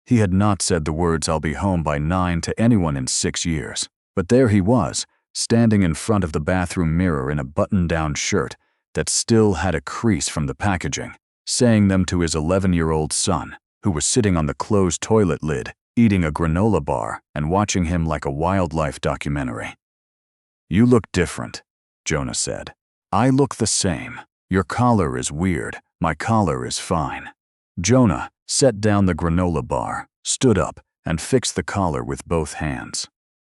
He had not said the words "I'll be home by 9" to anyone in 6 years. But there he was, standing in front of the bathroom mirror in a button-down shirt that still had a crease from the packaging, saying them to his 11-year-old son, who was sitting on the closed toilet lid, eating a granola bar and watching him like a wildlife documentary. "You look different," Jonah said. "I look the same. Your collar is weird. My collar is fine." Jonah set down the granola bar, stood up, and fixed the collar with both hands.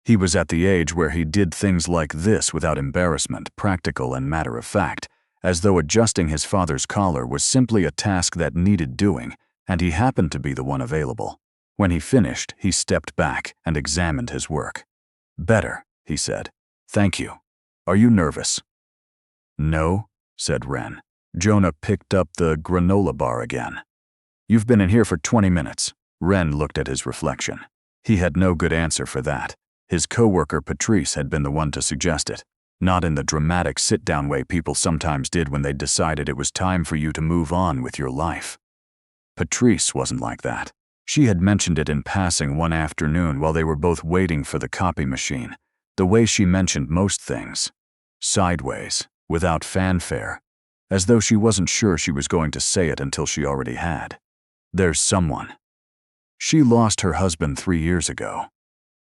He was at the age where he did things like this without embarrassment, practical and matter-of-fact, as though adjusting his father's collar was simply a task that needed doing, and he happened to be the one available. When he finished, he stepped back and examined his work. "Better," he said. "Thank you. Are you nervous?" "No," said Ren. Jonah picked up the granola bar again. "You've been in here for 20 minutes. Ren looked at his reflection. He had no good answer for that. His coworker Patrice had been the one to suggest it, not in the dramatic sit-down way people sometimes did when they decided it was time for you to move on with your life. Patrice wasn't like that. She had mentioned it in passing one afternoon while they were both waiting for the copy machine, the way she mentioned most things. Sideways, without fanfare, as though she wasn't sure she was going to say it until she already had. "There's someone. She lost her husband 3 years ago.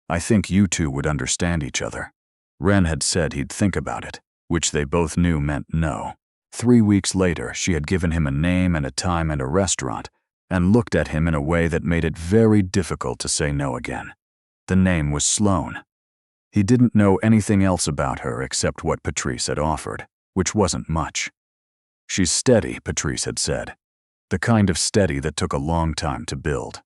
I think you two would understand each other." Ren had said he'd think about it, which they both knew meant no. 3 weeks later, she had given him a name and a time and a restaurant, and looked at him in a way that made it very difficult to say no again. The name was Sloane. He didn't know anything else about her except what Patrice had offered, which wasn't much. "She's steady," Patrice had said. The kind of steady that took a long time to build.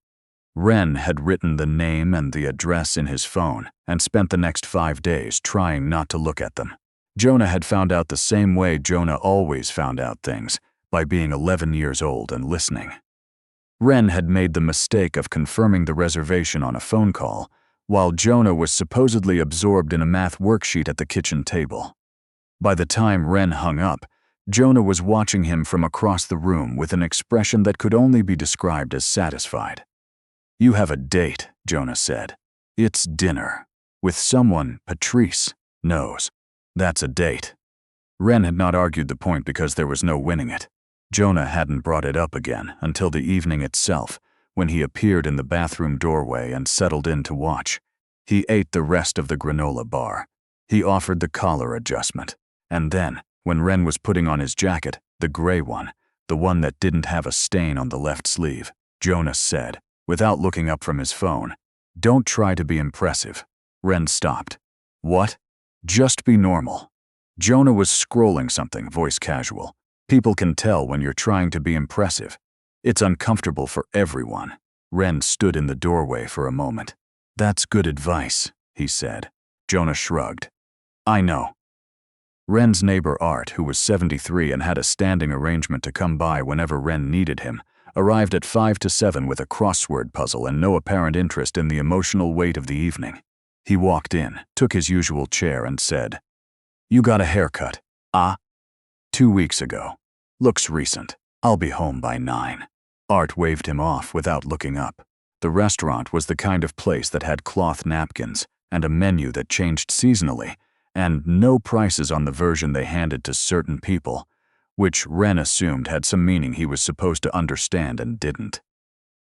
Ren had written the name and the address in his phone and spent the next 5 days trying not to look at them. Jonah had found out the same way Jonah always found out things, by being 11 years old and listening. Ren had made the mistake of confirming the reservation on a phone call, while Jonah was supposedly absorbed in a math worksheet at the kitchen table. By the time Ren hung up, Jonah was watching him from across the room with an expression that could only be described as satisfied. "You have a date," Jonah said. "It's dinner. With someone Patrice knows. That's a date." Ren had not argued the point because there was no winning it. Jonah hadn't brought it up again until the evening itself, when he appeared in the bathroom doorway and settled in to watch. He ate the rest of the granola bar. He offered the collar adjustment. And then, when Ren was putting on his jacket, the gray one, the one that didn't have a stain on the left sleeve, Jonah said, without looking up from his phone, "Don't try to be impressive." Ren stopped. "What?" "Just be normal." Jonah was scrolling something, voice casual. "People can tell when you're trying to be impressive. It's uncomfortable for everyone." Ren stood in the doorway for a moment. "That's good advice," he said. Jonah shrugged. "I know." Ren's neighbor Art, who was 73 and had a standing arrangement to come by whenever Ren needed him, arrived at 5 to 7 with a crossword puzzle and no apparent interest in the emotional weight of the evening. He walked in, took his usual chair and said, "You got a haircut?" "Ah, 2 weeks ago. Looks recent. I'll be home by 9. Art waved him off without looking up. The restaurant was the kind of place that had cloth napkins and a menu that changed seasonally, and no prices on the version they handed to certain people, which Ren assumed had some meaning he was supposed to understand and didn't.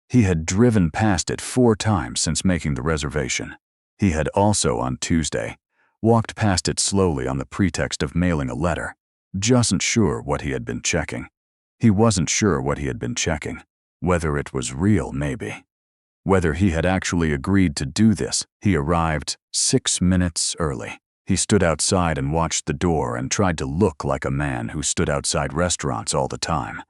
He had driven past it 4 times since making the reservation. He had also, on Tuesday, walked past it slowly on the pretext of mailing a letter. Wasn't sure what he had been checking. He wasn't sure what he had been checking. Whether it was real, maybe. Whether he had actually agreed to do this. He arrived 6 minutes early. He stood outside and watched the door and tried to look like a man who stood outside restaurants all the time.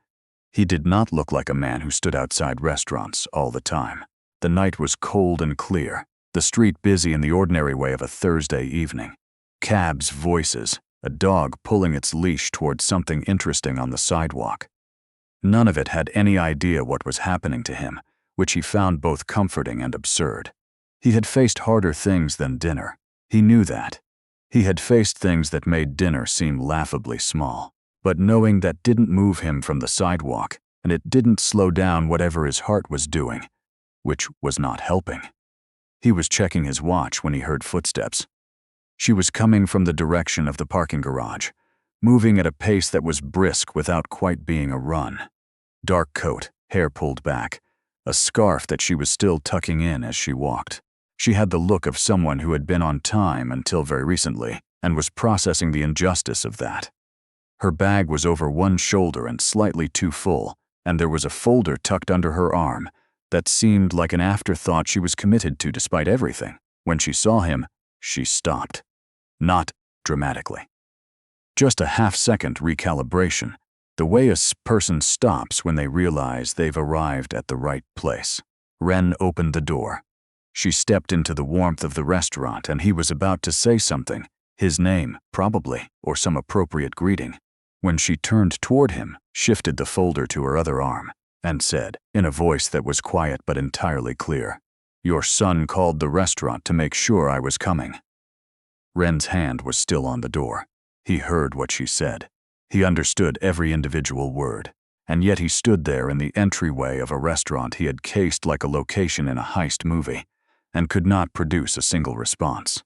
He did not look like a man who stood outside restaurants all the time. The night was cold and clear, the street busy in the ordinary way of a Thursday evening. Cabs, voices, a dog pulling its leash towards something interesting on the sidewalk. None of it had any idea what was happening to him, which he found both comforting and absurd. He had faced harder things than dinner. He knew that. He had faced things that made dinner seem laughably small. But knowing that didn't move him from the sidewalk, and it didn't slow down whatever his heart was doing, which was not helping. He was checking his watch when he heard footsteps. She was coming from the direction of the parking garage, moving at a pace that was brisk without quite being a run. Dark coat, hair pulled back, a scarf that she was still tucking in as she walked. She had the look of someone who had been on time until very recently and was processing the injustice of that. Her bag was over one shoulder and slightly too full, and there was a folder tucked under her arm that seemed like an afterthought she was committed to despite everything. When she saw him, she stopped. Not dramatically. Just a half-second recalibration, the way a person stops when they realize they've arrived at the right place. Ren opened the door. She stepped into the warmth of the restaurant, and he was about to say something, his name, probably, or some appropriate greeting, when she turned toward him, shifted the folder to her other arm, and said, in a voice that was quiet but entirely clear, "Your son called the restaurant to make sure I was coming." Ren's hand was still on the door. He heard what she said. He understood every individual word, and yet he stood there in the entryway of a restaurant he had cased like a location in a heist movie, and could not produce a single response.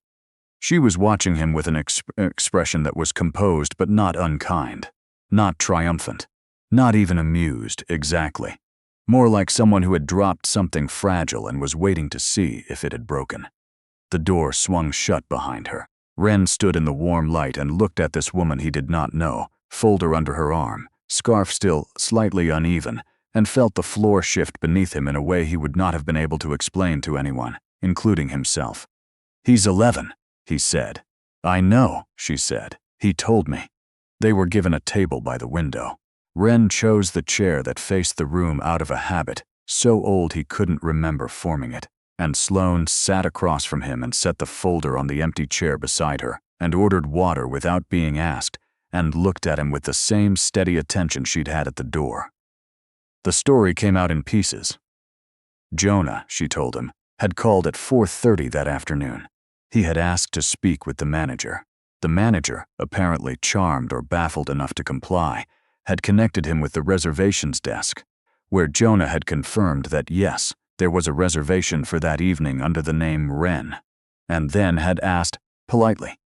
She was watching him with an expression that was composed but not unkind, not triumphant, not even amused exactly, more like someone who had dropped something fragile and was waiting to see if it had broken. The door swung shut behind her. Ren stood in the warm light and looked at this woman he did not know, folder under her arm, scarf still slightly uneven, and felt the floor shift beneath him in a way he would not have been able to explain to anyone, including himself. "He's 11, he said. "I know," she said. "He told me." They were given a table by the window. Ren chose the chair that faced the room out of a habit, so old he couldn't remember forming it, and Sloane sat across from him and set the folder on the empty chair beside her, and ordered water without being asked, and looked at him with the same steady attention she'd had at the door. The story came out in pieces. Jonah, she told him, had called at 4:30 that afternoon. He had asked to speak with the manager. The manager, apparently charmed or baffled enough to comply, had connected him with the reservations desk, where Jonah had confirmed that yes, there was a reservation for that evening under the name Ren, and then had asked, politely.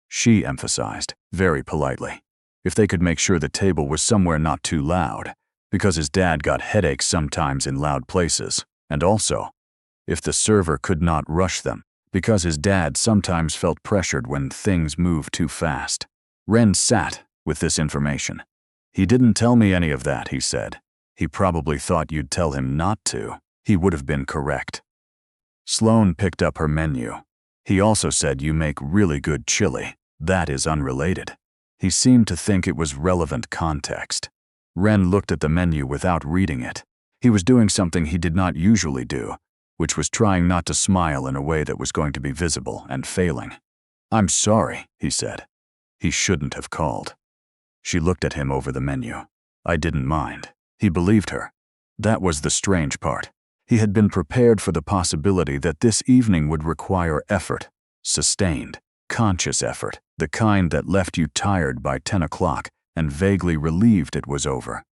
She emphasized, very politely, if they could make sure the table was somewhere not too loud, because his dad got headaches sometimes in loud places, and also, if the server could not rush them, because his dad sometimes felt pressured when things moved too fast. Ren sat with this information. "He didn't tell me any of that," he said. "He probably thought you'd tell him not to." He would have been correct. Sloane picked up her menu. "He also said you make really good chili. That is unrelated." He seemed to think it was relevant context. Ren looked at the menu without reading it. He was doing something he did not usually do, which was trying not to smile in a way that was going to be visible and failing. "I'm sorry," he said. He shouldn't have called. She looked at him over the menu. I didn't mind. He believed her. That was the strange part. He had been prepared for the possibility that this evening would require effort, sustained, conscious effort, the kind that left you tired by 10 o'clock and vaguely relieved it was over.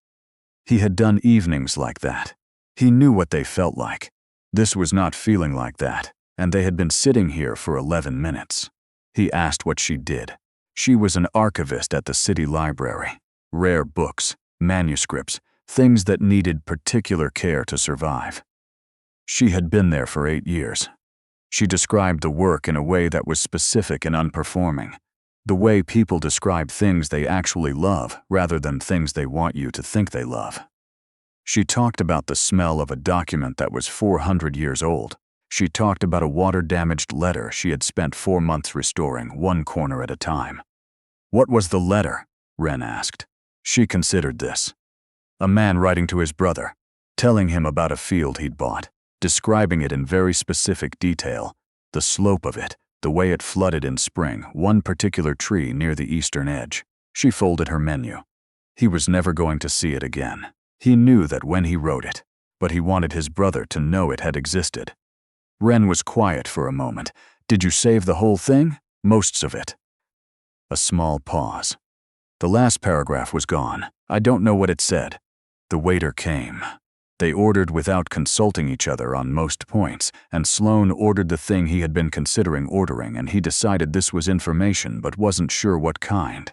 He had done evenings like that. He knew what they felt like. This was not feeling like that, and they had been sitting here for 11 minutes. He asked what she did. She was an archivist at the city library. Rare books, manuscripts, things that needed particular care to survive. She had been there for 8 years. She described the work in a way that was specific and unperforming, the way people describe things they actually love rather than things they want you to think they love. She talked about the smell of a document that was 400 years old. She talked about a water-damaged letter she had spent 4 months restoring, one corner at a time. What was the letter? Ren asked. She considered this. A man writing to his brother, telling him about a field he'd bought, describing it in very specific detail, the slope of it, the way it flooded in spring, one particular tree near the eastern edge. She folded her menu. He was never going to see it again. He knew that when he wrote it, but he wanted his brother to know it had existed. Ren was quiet for a moment. Did you save the whole thing? Most of it. A small pause. The last paragraph was gone. I don't know what it said. The waiter came. They ordered without consulting each other on most points, and Sloane ordered the thing he had been considering ordering, and he decided this was information but wasn't sure what kind.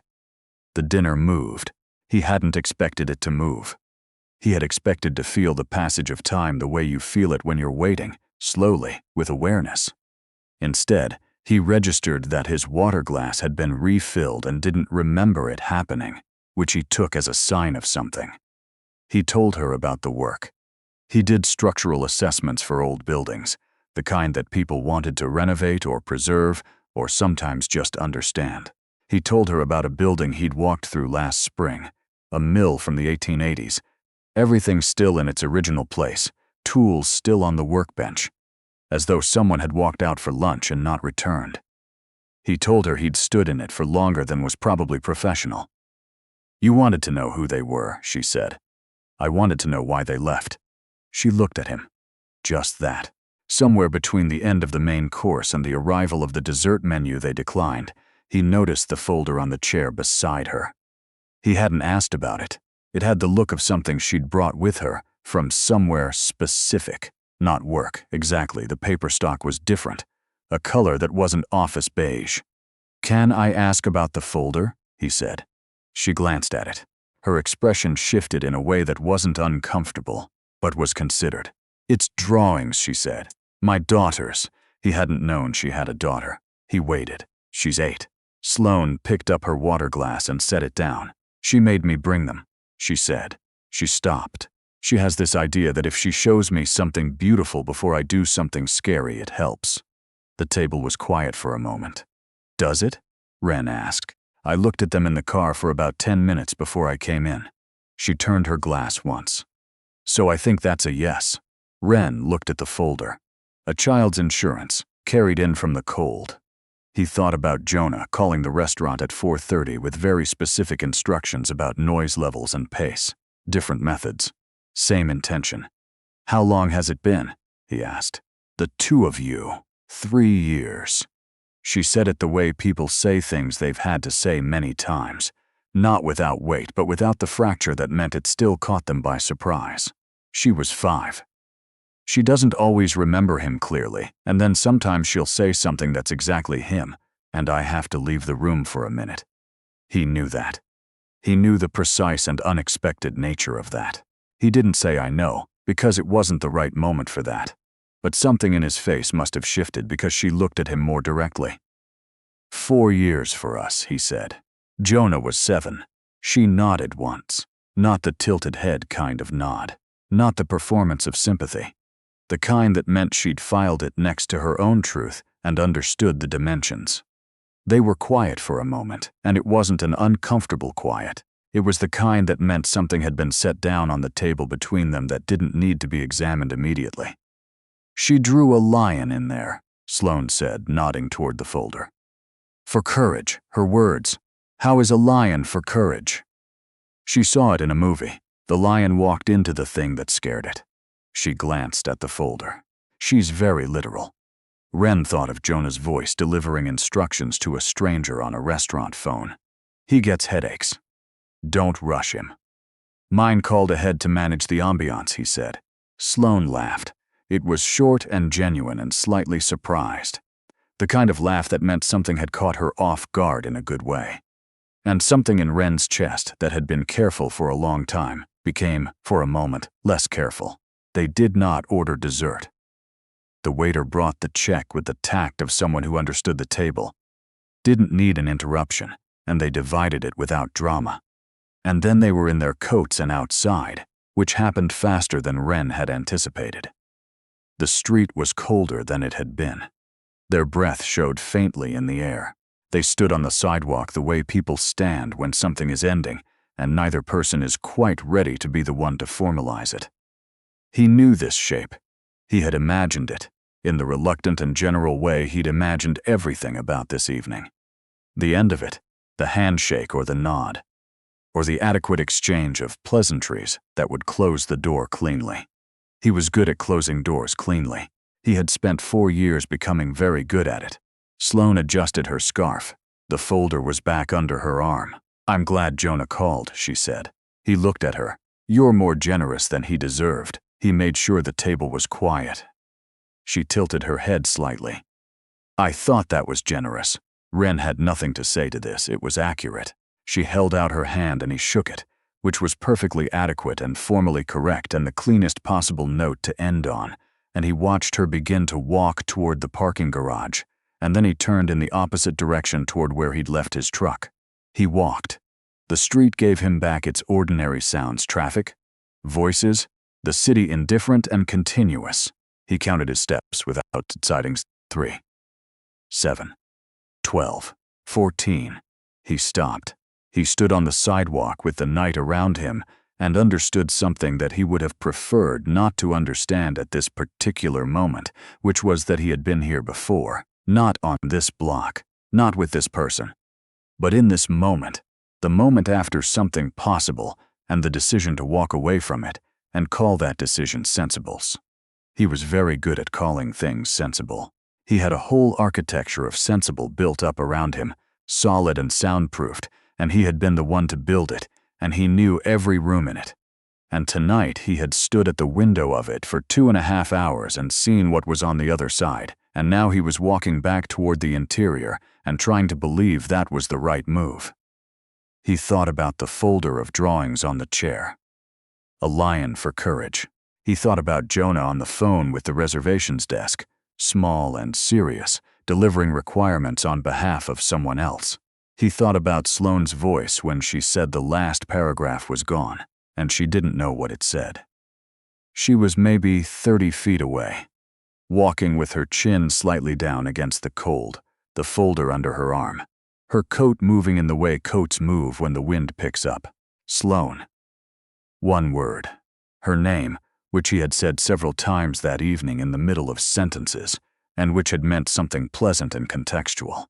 The dinner moved. He hadn't expected it to move. He had expected to feel the passage of time the way you feel it when you're waiting, slowly, with awareness. Instead, he registered that his water glass had been refilled and didn't remember it happening, which he took as a sign of something. He told her about the work. He did structural assessments for old buildings, the kind that people wanted to renovate or preserve, or sometimes just understand. He told her about a building he'd walked through last spring, a mill from the 1880s. Everything still in its original place, tools still on the workbench, as though someone had walked out for lunch and not returned. He told her he'd stood in it for longer than was probably professional. "You wanted to know who they were," she said. "I wanted to know why they left." She looked at him. Just that. Somewhere between the end of the main course and the arrival of the dessert menu they declined, he noticed the folder on the chair beside her. He hadn't asked about it. It had the look of something she'd brought with her, from somewhere specific. Not work, exactly. The paper stock was different. A color that wasn't office beige. "Can I ask about the folder?" he said. She glanced at it. Her expression shifted in a way that wasn't uncomfortable, but was considered. "It's drawings," she said. "My daughter's." He hadn't known she had a daughter. He waited. "She's 8. Sloane picked up her water glass and set it down. "She made me bring them," she said. She stopped. "She has this idea that if she shows me something beautiful before I do something scary, it helps." The table was quiet for a moment. "Does it?" Wren asked. "I looked at them in the car for about 10 minutes before I came in." She turned her glass once. "So I think that's a yes." Wren looked at the folder. A child's insurance, carried in from the cold. He thought about Jonah calling the restaurant at 4:30 with very specific instructions about noise levels and pace. Different methods. Same intention. "How long has it been?" he asked. "The two of you. 3 years." She said it the way people say things they've had to say many times. Not without weight, but without the fracture that meant it still caught them by surprise. She was 5. She doesn't always remember him clearly, and then sometimes she'll say something that's exactly him, and I have to leave the room for a minute. He knew that. He knew the precise and unexpected nature of that. He didn't say "I know," because it wasn't the right moment for that. But something in his face must have shifted because she looked at him more directly. 4 years for us," he said. Jonah was 7. She nodded once. Not the tilted head kind of nod. Not the performance of sympathy. The kind that meant she'd filed it next to her own truth and understood the dimensions. They were quiet for a moment, and it wasn't an uncomfortable quiet. It was the kind that meant something had been set down on the table between them that didn't need to be examined immediately. "She drew a lion in there," Sloane said, nodding toward the folder. "For courage," her words. "How is a lion for courage?" She saw it in a movie. The lion walked into the thing that scared it. She glanced at the folder. She's very literal. Wren thought of Jonah's voice delivering instructions to a stranger on a restaurant phone. He gets headaches. Don't rush him. Mine called ahead to manage the ambiance, he said. Sloane laughed. It was short and genuine and slightly surprised. The kind of laugh that meant something had caught her off guard in a good way. And something in Wren's chest that had been careful for a long time became, for a moment, less careful. They did not order dessert. The waiter brought the check with the tact of someone who understood the table. Didn't need an interruption, and they divided it without drama. And then they were in their coats and outside, which happened faster than Wren had anticipated. The street was colder than it had been. Their breath showed faintly in the air. They stood on the sidewalk the way people stand when something is ending, and neither person is quite ready to be the one to formalize it. He knew this shape. He had imagined it. In the reluctant and general way he'd imagined everything about this evening. The end of it, the handshake or the nod, or the adequate exchange of pleasantries that would close the door cleanly. He was good at closing doors cleanly. He had spent 4 years becoming very good at it. Sloane adjusted her scarf. The folder was back under her arm. I'm glad Jonah called, she said. He looked at her. You're more generous than he deserved. He made sure the table was quiet. She tilted her head slightly. I thought that was generous. Ren had nothing to say to this. It was accurate. She held out her hand and he shook it, which was perfectly adequate and formally correct and the cleanest possible note to end on, and he watched her begin to walk toward the parking garage, and then he turned in the opposite direction toward where he'd left his truck. He walked. The street gave him back its ordinary sounds: traffic, voices, the city indifferent and continuous. He counted his steps without deciding. 3, 7, 12, 14. He stopped. He stood on the sidewalk with the night around him and understood something that he would have preferred not to understand at this particular moment, which was that he had been here before, not on this block, not with this person, but in this moment, the moment after something possible and the decision to walk away from it and call that decision sensibles. He was very good at calling things sensible. He had a whole architecture of sensible built up around him, solid and soundproofed, and he had been the one to build it, and he knew every room in it. And tonight he had stood at the window of it for 2.5 hours and seen what was on the other side, and now he was walking back toward the interior and trying to believe that was the right move. He thought about the folder of drawings on the chair. A lion for courage. He thought about Jonah on the phone with the reservations desk, small and serious, delivering requirements on behalf of someone else. He thought about Sloane's voice when she said the last paragraph was gone, and she didn't know what it said. She was maybe 30 feet away, walking with her chin slightly down against the cold, the folder under her arm, her coat moving in the way coats move when the wind picks up. Sloane. One word. Her name, which he had said several times that evening in the middle of sentences, and which had meant something pleasant and contextual.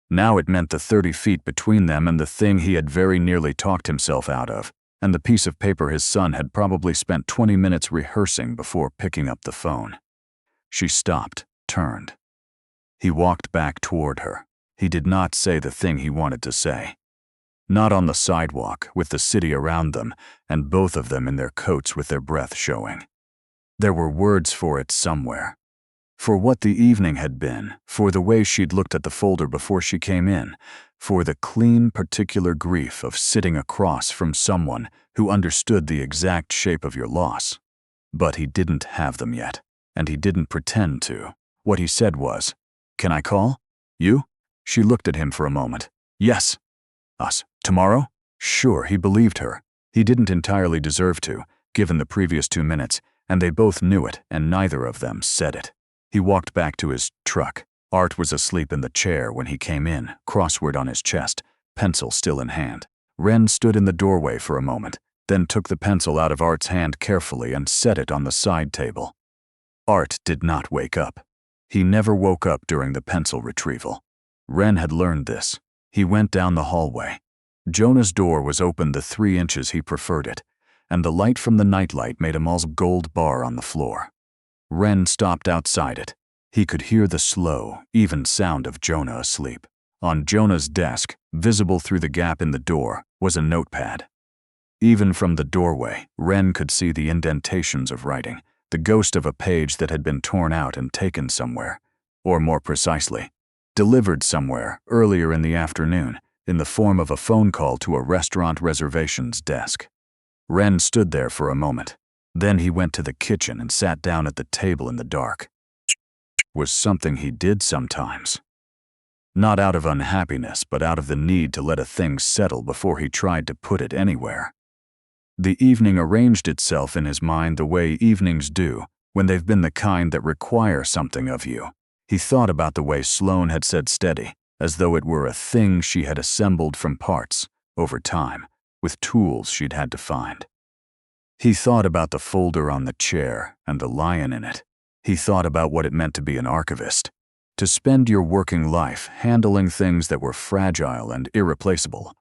Now it meant the 30 feet between them and the thing he had very nearly talked himself out of, and the piece of paper his son had probably spent 20 minutes rehearsing before picking up the phone. She stopped, turned. He walked back toward her. He did not say the thing he wanted to say. Not on the sidewalk, with the city around them, and both of them in their coats with their breath showing. There were words for it somewhere. For what the evening had been, for the way she'd looked at the folder before she came in, for the clean, particular grief of sitting across from someone who understood the exact shape of your loss. But he didn't have them yet, and he didn't pretend to. What he said was, "Can I call? You?" She looked at him for a moment. "Yes." "Us? Tomorrow?" Sure, he believed her. He didn't entirely deserve to, given the previous 2 minutes, and they both knew it, and neither of them said it. He walked back to his truck. Art was asleep in the chair when he came in, crossword on his chest, pencil still in hand. Ren stood in the doorway for a moment, then took the pencil out of Art's hand carefully and set it on the side table. Art did not wake up. He never woke up during the pencil retrieval. Ren had learned this. He went down the hallway. Jonah's door was open the 3 inches he preferred it, and the light from the nightlight made a mulled gold bar on the floor. Ren stopped outside it. He could hear the slow, even sound of Jonah asleep. On Jonah's desk, visible through the gap in the door, was a notepad. Even from the doorway, Ren could see the indentations of writing, the ghost of a page that had been torn out and taken somewhere, or more precisely, delivered somewhere earlier in the afternoon in the form of a phone call to a restaurant reservations desk. Ren stood there for a moment. Then he went to the kitchen and sat down at the table in the dark. Was something he did sometimes. Not out of unhappiness, but out of the need to let a thing settle before he tried to put it anywhere. The evening arranged itself in his mind the way evenings do when they've been the kind that require something of you. He thought about the way Sloane had said steady, as though it were a thing she had assembled from parts, over time, with tools she'd had to find. He thought about the folder on the chair and the lion in it. He thought about what it meant to be an archivist, to spend your working life handling things that were fragile and irreplaceable,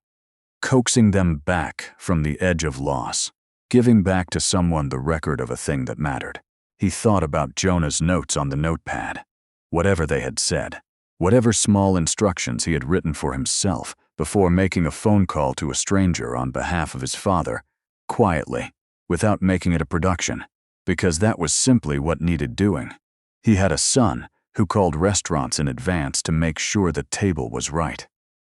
coaxing them back from the edge of loss, giving back to someone the record of a thing that mattered. He thought about Jonah's notes on the notepad, whatever they had said, whatever small instructions he had written for himself before making a phone call to a stranger on behalf of his father, quietly, without making it a production. because that was simply what needed doing. He had a son who called restaurants in advance to make sure the table was right,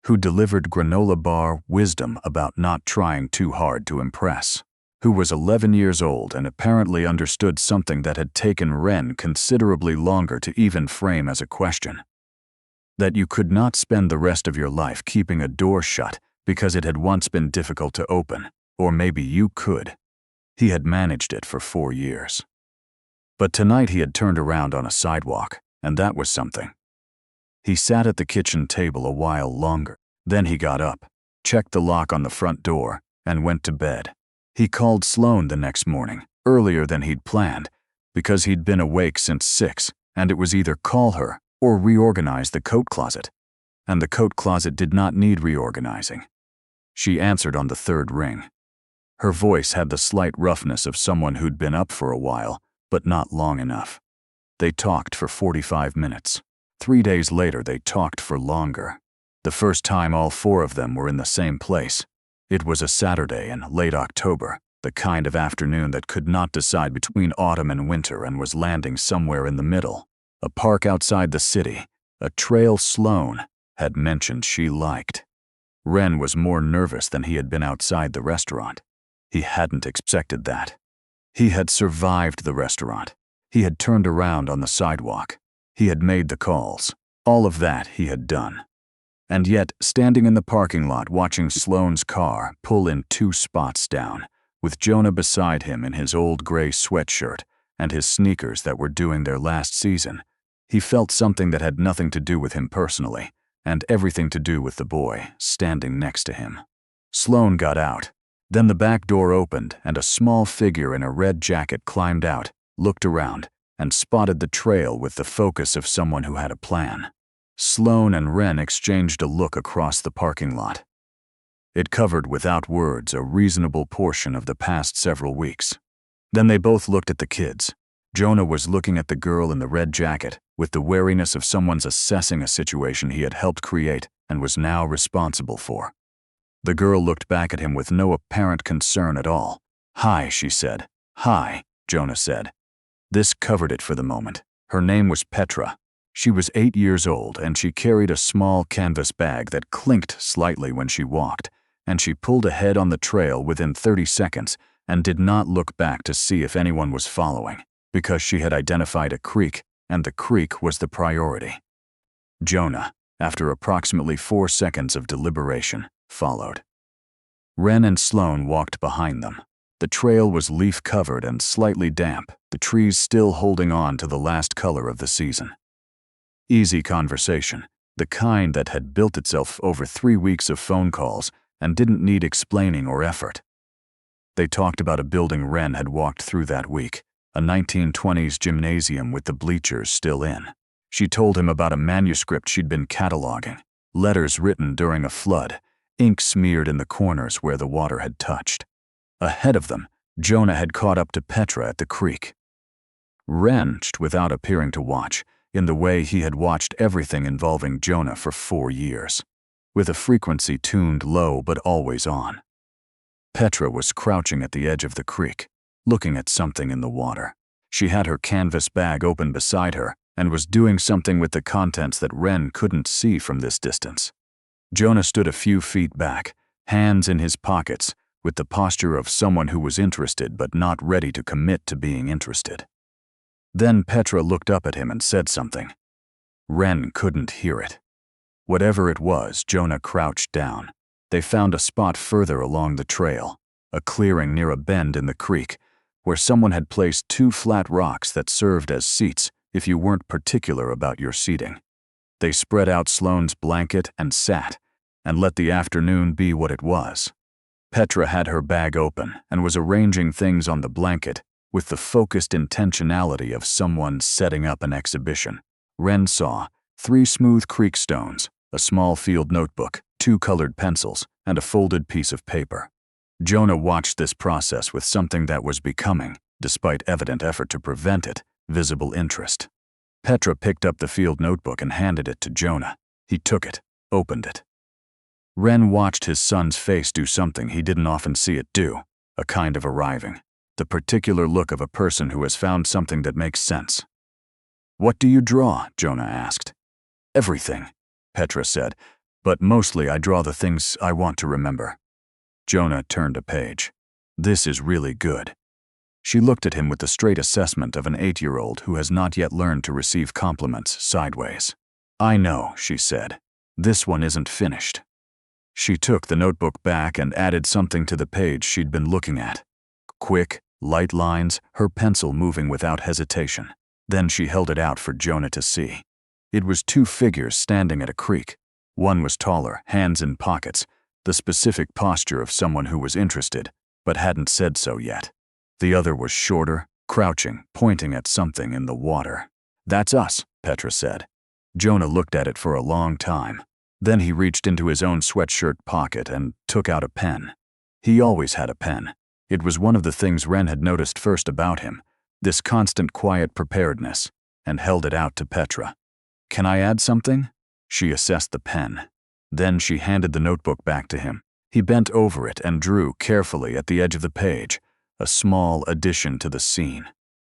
who delivered granola bar wisdom about not trying too hard to impress, who was 11 years old and apparently understood something that had taken Ren considerably longer to even frame as a question. That you could not spend the rest of your life keeping a door shut because it had once been difficult to open, or maybe you could. He had managed it for 4 years. But tonight he had turned around on a sidewalk, and that was something. He sat at the kitchen table a while longer. Then he got up, checked the lock on the front door, and went to bed. He called Sloane the next morning, earlier than he'd planned, because he'd been awake since 6, and it was either call her or reorganize the coat closet. And the coat closet did not need reorganizing. She answered on the 3rd ring. Her voice had the slight roughness of someone who'd been up for a while, but not long enough. They talked for 45 minutes. 3 days later, they talked for longer. The first time all 4 of them were in the same place. It was a Saturday in late October, the kind of afternoon that could not decide between autumn and winter and was landing somewhere in the middle. A park outside the city, a trail Sloane had mentioned she liked. Ren was more nervous than he had been outside the restaurant. He hadn't expected that. He had survived the restaurant. He had turned around on the sidewalk. He had made the calls. All of that he had done. And yet, standing in the parking lot watching Sloane's car pull in 2 spots down, with Jonah beside him in his old gray sweatshirt and his sneakers that were doing their last season, he felt something that had nothing to do with him personally, and everything to do with the boy standing next to him. Sloane got out. Then the back door opened and a small figure in a red jacket climbed out, looked around, and spotted the trail with the focus of someone who had a plan. Sloane and Ren exchanged a look across the parking lot. It covered without words a reasonable portion of the past several weeks. Then they both looked at the kids. Jonah was looking at the girl in the red jacket with the wariness of someone's assessing a situation he had helped create and was now responsible for. The girl looked back at him with no apparent concern at all. "Hi," she said. "Hi," Jonah said. This covered it for the moment. Her name was Petra. She was 8 years old and she carried a small canvas bag that clinked slightly when she walked, and she pulled ahead on the trail within 30 seconds and did not look back to see if anyone was following, because she had identified a creek, and the creek was the priority. Jonah, after approximately 4 seconds of deliberation, followed. Ren and Sloane walked behind them. The trail was leaf-covered and slightly damp, the trees still holding on to the last color of the season. Easy conversation, the kind that had built itself over 3 weeks of phone calls and didn't need explaining or effort. They talked about a building Ren had walked through that week, a 1920s gymnasium with the bleachers still in. She told him about a manuscript she'd been cataloging, letters written during a flood, ink smeared in the corners where the water had touched. Ahead of them, Jonah had caught up to Petra at the creek. Ren, without appearing to watch, in the way he had watched everything involving Jonah for 4 years, with a frequency tuned low but always on. Petra was crouching at the edge of the creek, looking at something in the water. She had her canvas bag open beside her and was doing something with the contents that Ren couldn't see from this distance. Jonah stood a few feet back, hands in his pockets, with the posture of someone who was interested but not ready to commit to being interested. Then Petra looked up at him and said something. Ren couldn't hear it. Whatever it was, Jonah crouched down. They found a spot further along the trail, a clearing near a bend in the creek, where someone had placed 2 flat rocks that served as seats if you weren't particular about your seating. They spread out Sloane's blanket and sat, and let the afternoon be what it was. Petra had her bag open and was arranging things on the blanket with the focused intentionality of someone setting up an exhibition. Ren saw 3 smooth creek stones, a small field notebook, 2 colored pencils, and a folded piece of paper. Jonah watched this process with something that was becoming, despite evident effort to prevent it, visible interest. Petra picked up the field notebook and handed it to Jonah. He took it, opened it. Ren watched his son's face do something he didn't often see it do, a kind of arriving. the particular look of a person who has found something that makes sense. "What do you draw?" Jonah asked. "Everything," Petra said, "but mostly I draw the things I want to remember." Jonah turned a page. "This is really good." She looked at him with the straight assessment of an 8-year-old who has not yet learned to receive compliments sideways. "I know," she said. "This one isn't finished." She took the notebook back and added something to the page she'd been looking at. Quick, light lines, her pencil moving without hesitation. Then she held it out for Jonah to see. It was 2 figures standing at a creek. One was taller, hands in pockets, the specific posture of someone who was interested, but hadn't said so yet. The other was shorter, crouching, pointing at something in the water. "That's us," Petra said. Jonah looked at it for a long time. Then he reached into his own sweatshirt pocket and took out a pen. He always had a pen. It was one of the things Wren had noticed first about him, this constant quiet preparedness, and held it out to Petra. "Can I add something?" She assessed the pen. Then she handed the notebook back to him. He bent over it and drew carefully at the edge of the page, a small addition to the scene.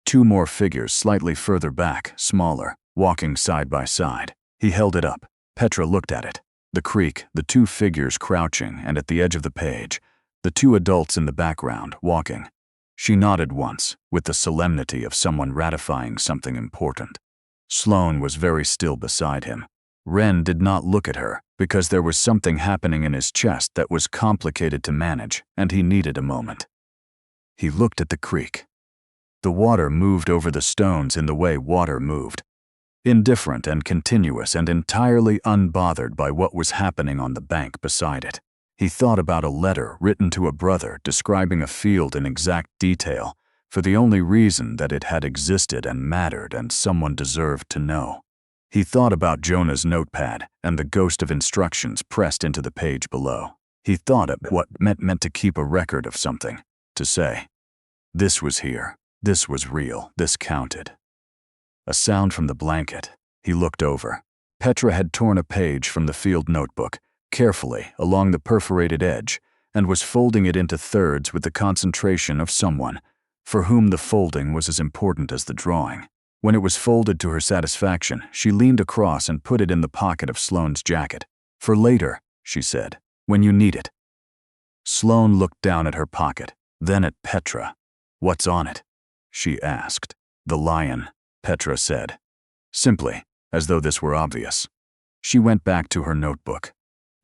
2 more figures slightly further back, smaller, walking side by side. He held it up. Petra looked at it. The creek, the 2 figures crouching, and at the edge of the page, the 2 adults in the background, walking. She nodded once, with the solemnity of someone ratifying something important. Sloane was very still beside him. Wren did not look at her, because there was something happening in his chest that was complicated to manage, and he needed a moment. He looked at the creek. The water moved over the stones in the way water moved. Indifferent and continuous and entirely unbothered by what was happening on the bank beside it. He thought about a letter written to a brother describing a field in exact detail, for the only reason that it had existed and mattered and someone deserved to know. He thought about Jonah's notepad and the ghost of instructions pressed into the page below. He thought of what meant to keep a record of something, to say, "This was here, this was real, this counted." A sound from the blanket. He looked over. Petra had torn a page from the field notebook, carefully along the perforated edge, and was folding it into thirds with the concentration of someone, for whom the folding was as important as the drawing. When it was folded to her satisfaction, she leaned across and put it in the pocket of Sloane's jacket. "For later," she said, "when you need it." Sloane looked down at her pocket, then at Petra. "What's on it?" she asked. "The lion," Petra said, simply, as though this were obvious. She went back to her notebook.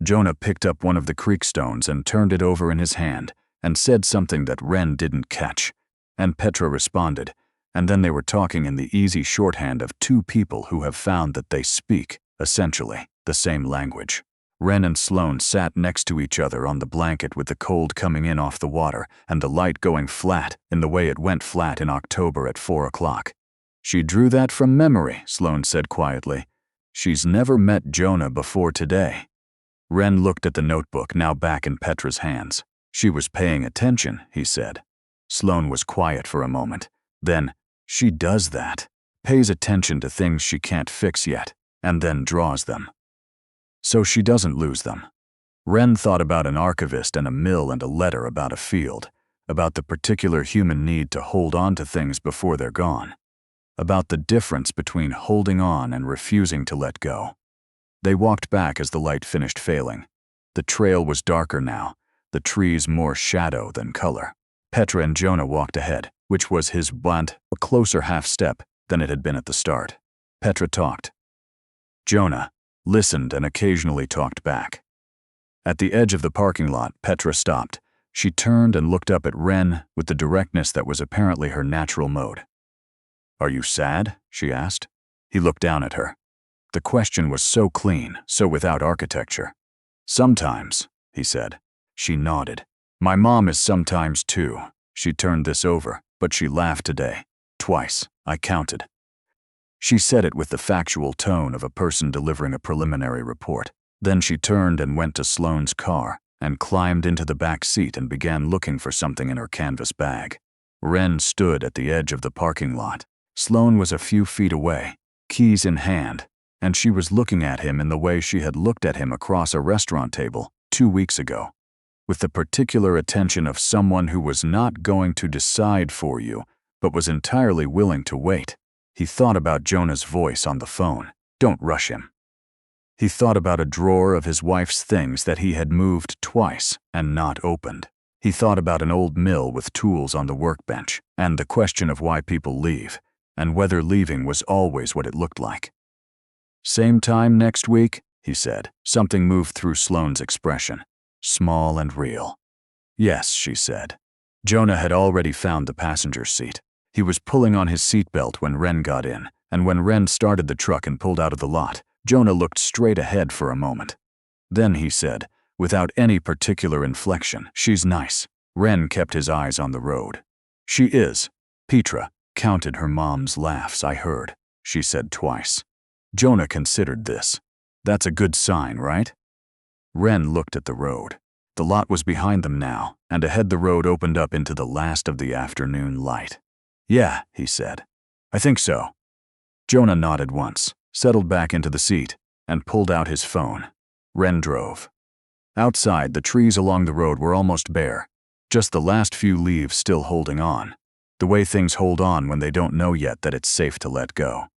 Jonah picked up one of the creek stones and turned it over in his hand and said something that Wren didn't catch, and Petra responded, and then they were talking in the easy shorthand of 2 people who have found that they speak, essentially, the same language. Wren and Sloane sat next to each other on the blanket with the cold coming in off the water and the light going flat in the way it went flat in October at 4 o'clock. "She drew that from memory," Sloane said quietly. "She's never met Jonah before today." Wren looked at the notebook now back in Petra's hands. "She was paying attention," he said. Sloane was quiet for a moment. Then, "She does that. Pays attention to things she can't fix yet, and then draws them. So she doesn't lose them." Wren thought about an archivist and a mill and a letter about a field, about the particular human need to hold on to things before they're gone, about the difference between holding on and refusing to let go. They walked back as the light finished failing. The trail was darker now, the trees more shadow than color. Petra and Jonah walked ahead, which was his want, a closer half step than it had been at the start. Petra talked. Jonah listened and occasionally talked back. At the edge of the parking lot, Petra stopped. She turned and looked up at Wren with the directness that was apparently her natural mode. "Are you sad?" she asked. He looked down at her. The question was so clean, so without architecture. "Sometimes," he said. She nodded. "My mom is sometimes too." She turned this over, but she laughed today. Twice, I counted. She said it with the factual tone of a person delivering a preliminary report. Then she turned and went to Sloane's car and climbed into the back seat and began looking for something in her canvas bag. Wren stood at the edge of the parking lot. Sloane was a few feet away, keys in hand, and she was looking at him in the way she had looked at him across a restaurant table 2 weeks ago. with the particular attention of someone who was not going to decide for you, but was entirely willing to wait. He thought about Jonah's voice on the phone. Don't rush him. He thought about a drawer of his wife's things that he had moved twice and not opened. He thought about an old mill with tools on the workbench, and the question of why people leave, and whether leaving was always what it looked like. "Same time next week?" he said. Something moved through Sloane's expression, small and real. "Yes," she said. Jonah had already found the passenger seat. He was pulling on his seatbelt when Wren got in, and when Wren started the truck and pulled out of the lot, Jonah looked straight ahead for a moment. Then he said, without any particular inflection, "She's nice." Wren kept his eyes on the road. "She is." Petra counted her mom's laughs, "I heard," she said twice. Jonah considered this. "That's a good sign, right?" Wren looked at the road. The lot was behind them now, and ahead the road opened up into the last of the afternoon light. "Yeah," he said. "I think so." Jonah nodded once, settled back into the seat, and pulled out his phone. Wren drove. Outside, the trees along the road were almost bare, just the last few leaves still holding on, the way things hold on when they don't know yet that it's safe to let go.